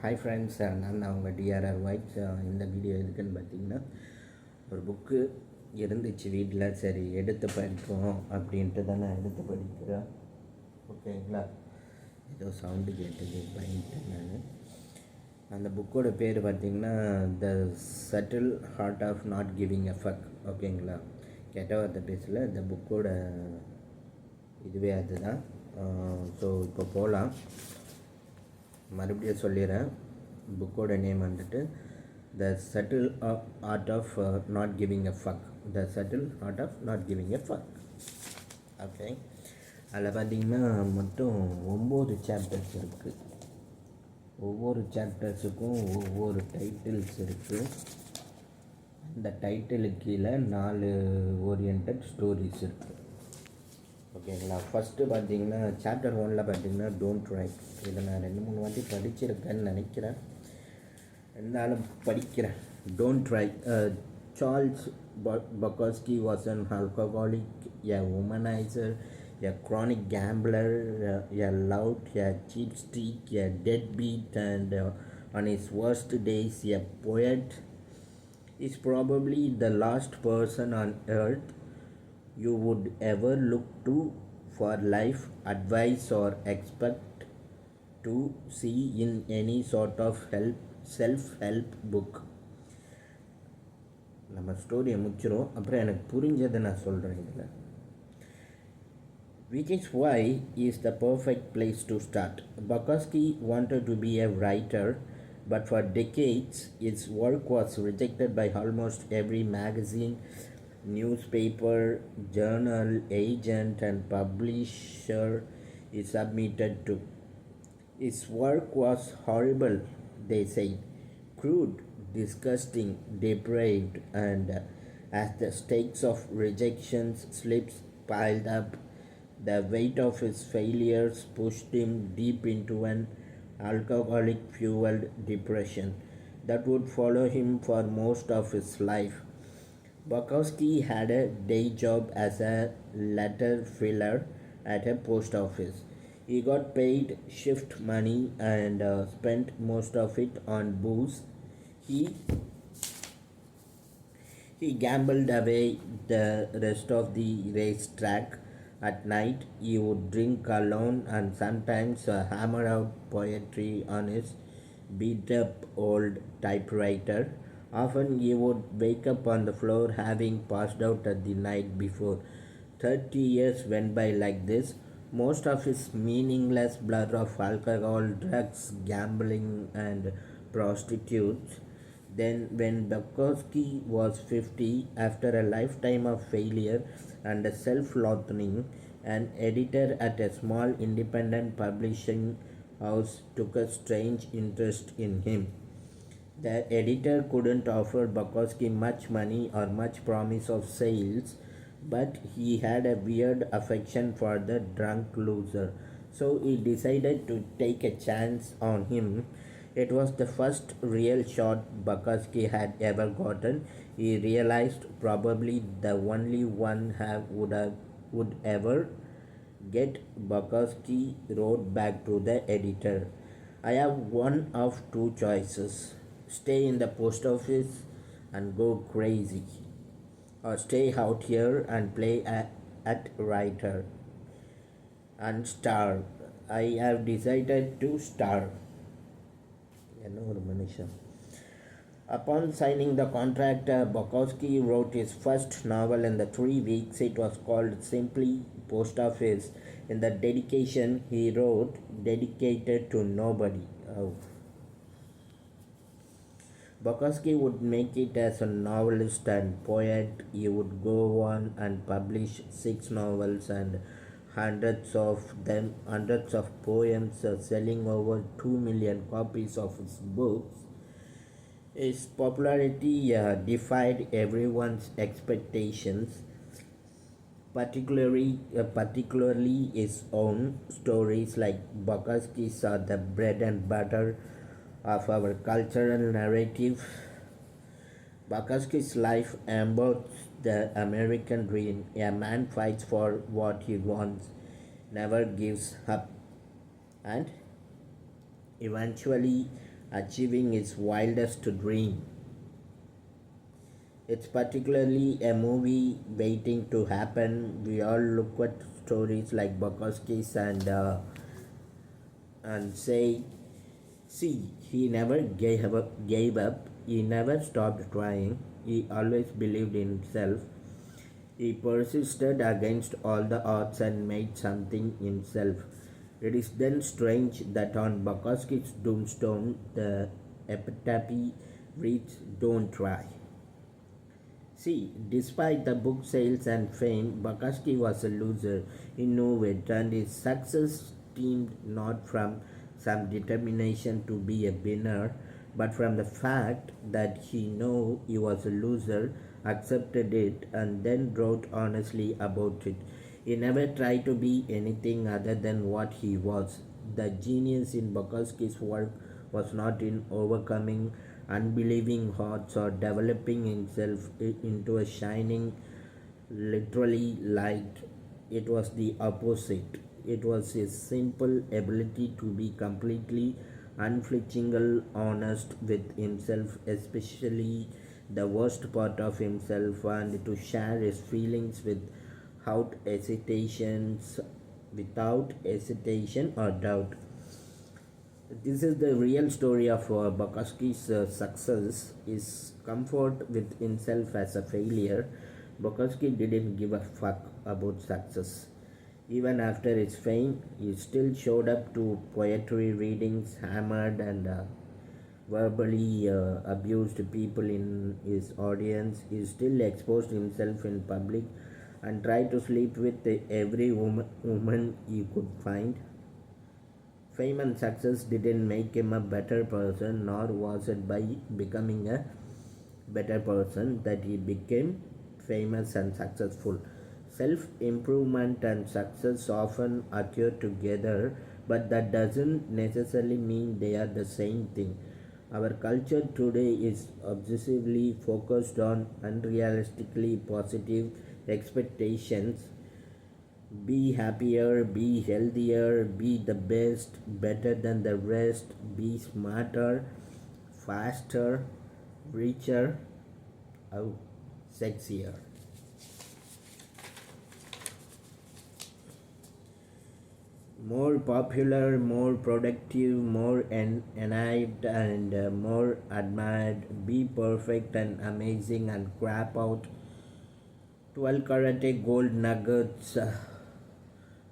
Hi friends, நான் உங்கள் TRR white. இந்த வீடியோ எதுக்குன்னு பார்த்தீங்கன்னா, ஒரு புக்கு இருந்துச்சு வீட்டில். சரி எடுத்து படிப்போம் அப்படின்ட்டு தான் நான் எடுத்து படிக்கிறேன். ஓகேங்களா? ஏதோ சவுண்டு கேட்டது, பயந்துட்டேன் நான். அந்த புக்கோட பேர் பார்த்திங்கன்னா the subtle art of not giving a fuck. ஓகேங்களா? கெட்ட வார்த்தை பேசல, இந்த புக்கோட இதுவே அதுதான். ஸோ இப்போ போகலாம். மறுபடியும் சொல்லிடுறேன். புக்கோட நேம் வந்துட்டு the subtle art of not giving a fuck. The subtle art of not giving a fuck. Okay, அதில் பார்த்திங்கன்னா மொத்தம் 9 சாப்டர்ஸ் இருக்குது. ஒவ்வொரு சாப்டர்ஸுக்கும் ஒவ்வொரு டைட்டில்ஸ் இருக்குது. அந்த டைட்டிலுக்கு கீழே 4 ஓரியன்டட் ஸ்டோரிஸ் இருக்குது. ஓகேங்களா? ஃபஸ்ட்டு பார்த்தீங்கன்னா சாப்டர் 1ல் பார்த்தீங்கன்னா டோன்ட் ரைட். இதை நான் 2-3 வாட்டி படிச்சிருக்கேன்னு நினைக்கிறேன், இருந்தாலும் படிக்கிறேன். Don't write. Charles Bukowski was an alcoholic, a womanizer, a chronic gambler, a lout, a cheapskate, a deadbeat, and on his worst days a poet. Is probably the last person on earth you would ever look to for life advice or expect to see in any sort of self-help book. நம்ம ஸ்டோரியை முடிச்சிடும், அப்புறம் எனக்கு புரிஞ்சதை நான் சொல்கிறேன் இதில். Which is why is the perfect place to start. Bukowski wanted to be a writer, but for decades his work was rejected by almost every magazine, newspaper, journal, agent, and publisher he submitted to. His work was horrible, they said, crude, disgusting, depraved, and as the stakes of rejections slips piled up, the weight of his failures pushed him deep into an alcoholic-fueled depression that would follow him for most of his life. Bukowski had a day job as a letter filler at a post office. He got paid shift money and spent most of it on booze. He gambled away the rest of the racetrack. At night, he would drink alone and sometimes hammer out poetry on his beat-up old typewriter. Often he would wake up on the floor having passed out at the night before. 30 years went by like this, most of his meaningless blur of alcohol, drugs, gambling, and prostitutes. Then, when Bukowski was 50, after a lifetime of failure and self-loathing, an editor at a small independent publishing house took a strange interest in him. The editor couldn't offer Bukowski much money or much promise of sales, but he had a weird affection for the drunk loser, so he decided to take a chance on him. It was the first real shot Bukowski had ever gotten. He realized probably the only one would ever get. Bukowski wrote back to the editor, I have one of two choices. Stay in the post office and go crazy, or stay out here and play at writer and starve. I have decided to starve. Upon signing the contract, Bukowski wrote his first novel in the 3 weeks. It was called simply Post Office. In the dedication he wrote, dedicated to nobody. Bukowski would make it as a novelist and poet. He would go on and publish 6 novels and hundreds of poems, selling over 2 million copies of his books. His popularity defied everyone's expectations, particularly his own. Stories like Bukowski's are the bread and butter of our cultural narrative. Bukowski's life embodies the American dream. A man fights for what he wants, never gives up, and eventually achieving his wildest dream. It's particularly a movie waiting to happen. We all look at stories like Bukowski's and say, see, he never gave up. He never stopped trying. He always believed in himself. He persisted against all the odds and made something himself. It is then strange that on Bukowski's tombstone the epitaph reads, don't try. See, despite the book sales and fame, Bukowski was a loser. He knew it, and his success stemmed not from some determination to be a winner, but from the fact that he knew he was a loser, accepted it, and then wrote honestly about it. He never tried to be anything other than what he was. The genius in Bukowski's work was not in overcoming unbelieving hearts or developing himself into a shining, literally light. It was the opposite. It was his simple ability to be completely unflinchingly honest with himself, especially the worst part of himself, and to share his feelings hesitations, without hesitation or doubt. This is the real story of Bukowski's success. His comfort with himself as a failure. Bukowski didn't give a fuck about success. Even after his fame, he still showed up to poetry readings, hammered and verbally abused people in his audience. He still exposed himself in public and tried to sleep with every woman he could find. Fame and success didn't make him a better person, nor was it by becoming a better person that he became famous and successful. Self improvement and success often occur together, but that doesn't necessarily mean they are the same thing. Our culture today is obsessively focused on unrealistically positive expectations. Be happier, be healthier, be the best, better than the rest, be smarter, faster, richer, oh, sexier. More popular, more productive, more enlightened, and more admired. Be perfect and amazing and crap out 12 karate gold nuggets.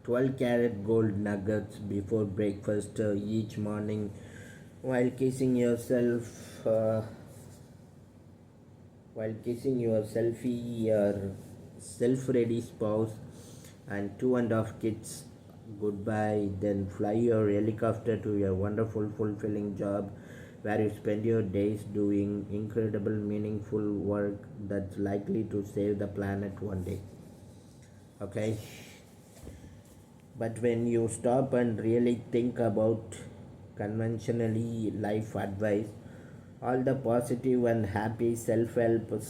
12 carat gold nuggets before breakfast each morning while kissing yourself while kissing your selfie your self ready spouse and 2.5 kids goodbye, then fly your helicopter to your wonderful fulfilling job where you spend your days doing incredible meaningful work that's likely to save the planet one day. Okay, but when you stop and really think about conventionally life advice, all the positive and happy self-help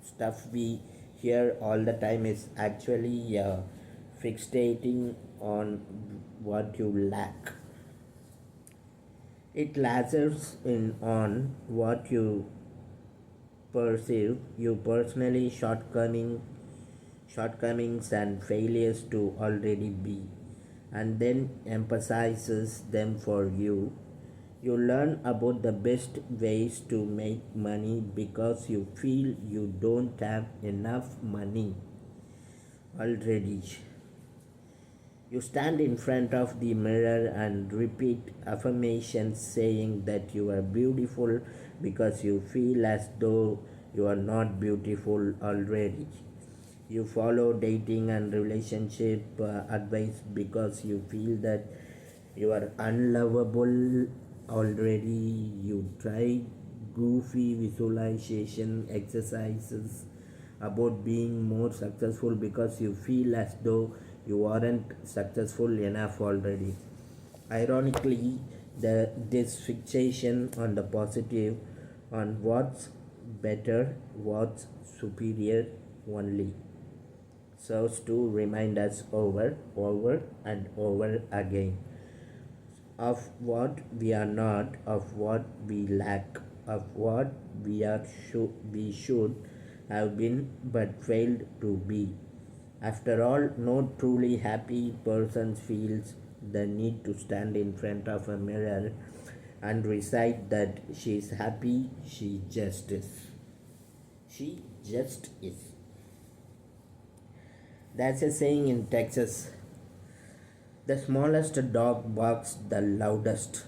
stuff we hear all the time is actually fixating on what you lack. It lasers in on what you perceive you personally shortcomings and failures to already be, and then emphasizes them for you. You learn about the best ways to make money because you feel you don't have enough money already. You stand in front of the mirror and repeat affirmations saying that you are beautiful because you feel as though you are not beautiful already. You follow dating and relationship advice because you feel that you are unlovable already. You try goofy visualization exercises about being more successful because you feel as though you aren't successful enough already. Ironically, this fixation on the positive, on what's better, what's superior only, serves to remind us over and over again of what we are not, of what we lack, of what we should have been but failed to be. After all, no truly happy person feels the need to stand in front of a mirror and recite that she is happy, she just is. She just is. That's a saying in Texas. The smallest dog barks the loudest.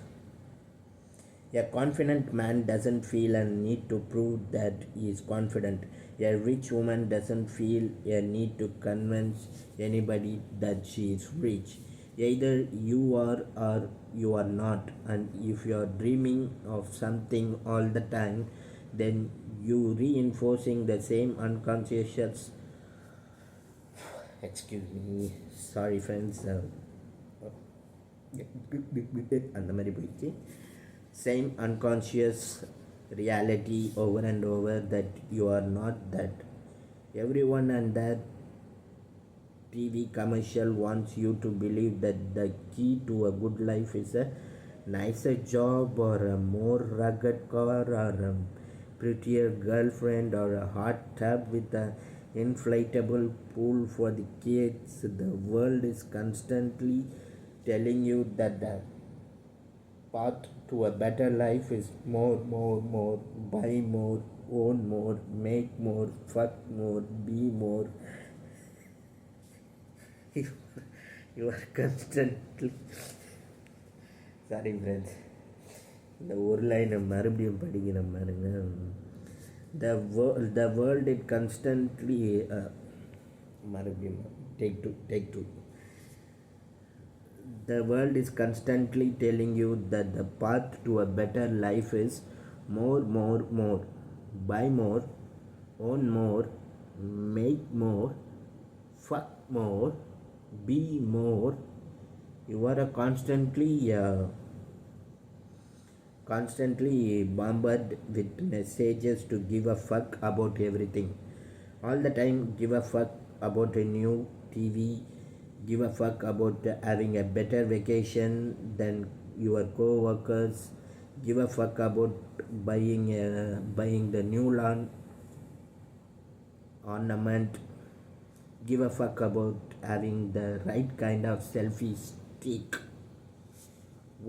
A confident man doesn't feel a need to prove that he is confident. A rich woman doesn't feel a need to convince anybody that she is rich. Either you are or you are not. And if you are dreaming of something all the time, then you reinforcing the same unconscious, excuse me, sorry friends, அந்த மாதிரி போயிடுச்சு, same unconscious reality over and over that you are not that. Everyone and that TV commercial wants you to believe that the key to a good life is a nicer job or a more rugged car or a prettier girlfriend or a hot tub with a inflatable pool for the kids. The world is constantly telling you that the path to a better life is more, more, more, buy more, own more, make more, fuck more, be more. You are constantly, sorry friends, இந்த ஒரு லைனை மறுபடியும் படிக்கிற பாருங்க. The world it constantly மறுபடியும் take two. The world is constantly telling you that the path to a better life is more, more, more. Buy more, own more, make more, fuck more, be more. You are constantly bombarded with messages to give a fuck about everything. All the time, give a fuck about a new TV, give a fuck about having a better vacation than your co-workers, give a fuck about buying the new lawn ornament, give a fuck about having the right kind of selfie stick.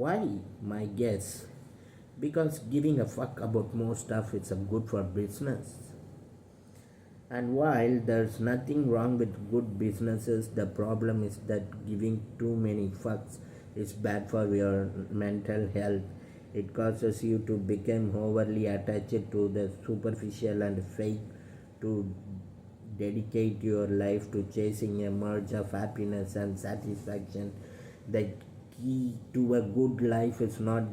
Why? My guess, because giving a fuck about more stuff is good for business. And while there's nothing wrong with good businesses, the problem is that giving too many fucks is bad for your mental health. It causes you to become overly attached to the superficial and fake, to dedicate your life to chasing a merge of happiness and satisfaction. The key to a good life is not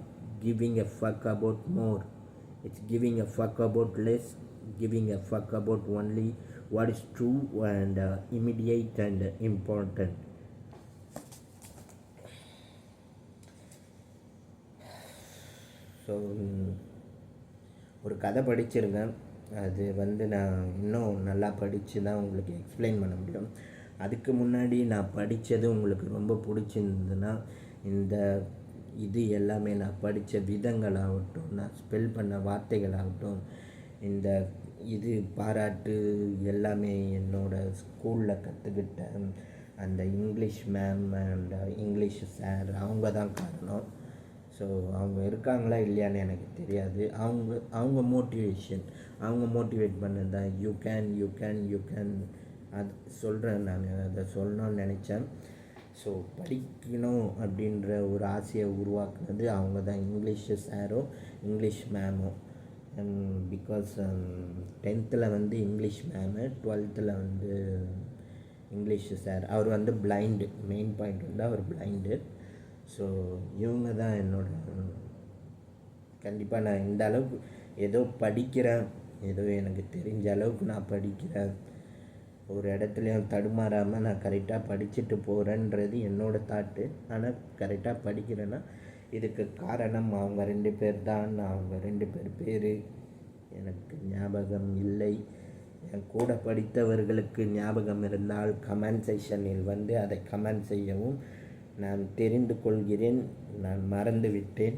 giving a fuck about more, it's giving a fuck about less, giving a fuck about only what is true and immediate and important. So ஒரு கதை படிச்சிருக்கேன். அது நான் இன்னும் நல்லா படித்து தான் உங்களுக்கு எக்ஸ்பிளைன் பண்ண முடியும். அதுக்கு முன்னாடி நான் படித்தது உங்களுக்கு ரொம்ப பிடிச்சிருந்ததுன்னா, இந்த இது எல்லாமே நான் படித்த விதங்களாகட்டும், நான் ஸ்பெல் பண்ண வார்த்தைகளாகட்டும், இந்த இது பாராட்டு எல்லாமே என்னோடய ஸ்கூலில் கற்றுக்கிட்ட அந்த English ma'am and English sir அவங்க தான் காரணம். ஸோ அவங்க இருக்காங்களா இல்லையான்னு எனக்கு தெரியாது. அவங்க மோட்டிவேட் பண்ணது தான் யூ கேன் அது சொல்கிறேன். நான் அதை சொல்லணும்னு நினச்சேன். ஸோ படிக்கணும் அப்படின்ற ஒரு ஆசையை உருவாக்குனது அவங்க தான், இங்கிலீஷ் சாரும் இங்கிலீஷ் மேமும். Because 10th English ma'am, 12th English sir. அவர் பிளைண்டு, மெயின் பாயிண்ட் அவர் பிளைண்டு. ஸோ இவங்க தான் கண்டிப்பாக நான் இந்த அளவுக்கு ஏதோ படிக்கிறேன், ஏதோ எனக்கு தெரிஞ்ச அளவுக்கு நான் படிக்கிறேன், ஒரு இடத்துலையும் தடுமாறாமல் நான் கரெக்டாக படிச்சுட்டு போகிறேன்றது என்னோடய தாட்டு. ஆனால் கரெக்டாக படிக்கிறேன்னா இதுக்கு காரணம் அவங்க 2 பேர் தான். அவங்க 2 பேர் எனக்கு ஞாபகம் இல்லை. என் கூட படித்தவர்களுக்கு ஞாபகம் இருந்தால் கமெண்ட் செக்ஷனில் அதை கமெண்ட் செய்யவும். நான் தெரிந்து கொள்கிறேன், நான் மறந்துவிட்டேன்.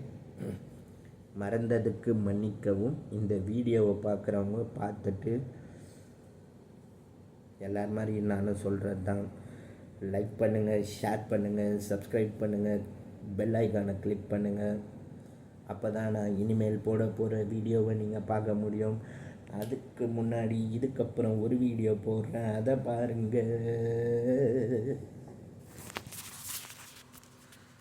மறந்ததுக்கு மன்னிக்கவும். இந்த வீடியோவை பார்க்குறவங்க பார்த்துட்டு எல்லார் மாதிரி நானும் சொல்கிறது தான், லைக் பண்ணுங்கள், ஷேர் பண்ணுங்கள், சப்ஸ்கிரைப் பண்ணுங்கள், பெல் ஐக்கானை கிளிக் பண்ணுங்கள். அப்போ தான் நான் இனிமேல் போட போகிற வீடியோவை நீங்கள் பார்க்க முடியும். அதுக்கு முன்னாடி இதுக்கப்புறம் ஒரு வீடியோ போடுறேன், அதை பாருங்கள்.